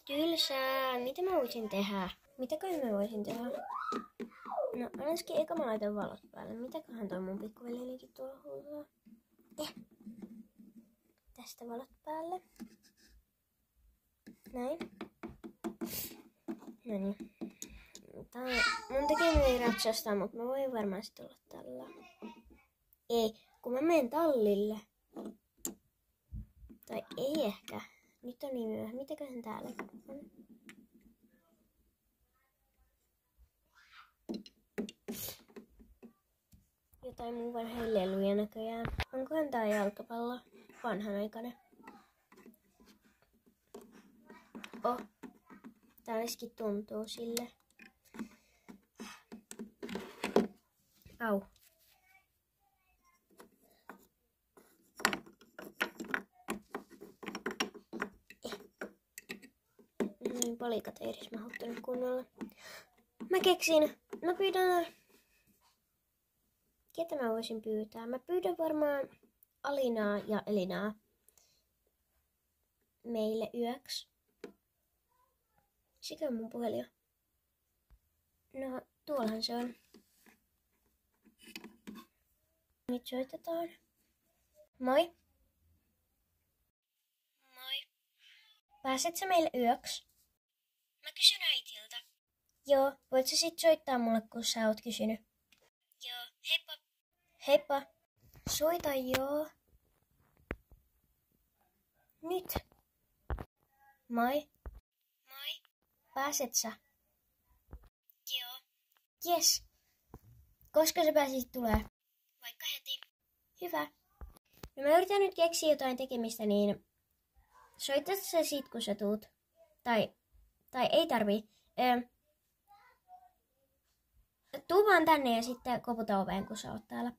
Tylsää. Mitä mä voisin tehdä? Mitäköhän mä voisin tehdä? No, ainakin eka mä laitan valot päälle. Mitäköhän toi mun pikkuveljenikin tuolla huutaa? Tästä valot päälle. Näin. Noniin. Mun tekee ei ratsastaa, mutta mä voin varmaan sit olla tällä. Ei, kun mä menen tallille. Tai ei ehkä. Nyt on niin myöhä. Mitäköhän täällä on? Jotain mun vanhoja leluja näköjään. Onkohan tää jalkapallo? Vanhanaikainen. Tää olisikin tuntuu sille. Au. Noin palikat ei edes mahuttanut kunnolla. Mä keksin. Mä pyydän... Ketä mä voisin pyytää? Mä pyydän varmaan Alinaa ja Elinaa meille yöksi. Sikä mun puhelin. No, tuollahan se on. Nyt soitetaan. Moi. Moi. Pääset sä meille yöksi? Mä kysyn äitiltä. Joo, voit sä sit soittaa mulle, kun sä oot kysynyt? Joo, heippa. Heippa. Soita joo. Nyt. Moi. Moi. Pääset sä? Joo. Jes. Koska sä pääsit tulee? Vaikka heti. Hyvä. No mä yritän nyt keksiä jotain tekemistä, niin soitat sä sit kun sä tuut? Tai ei tarvii. Tuu vaan tänne ja sitten koputa oveen kun sä oot täällä.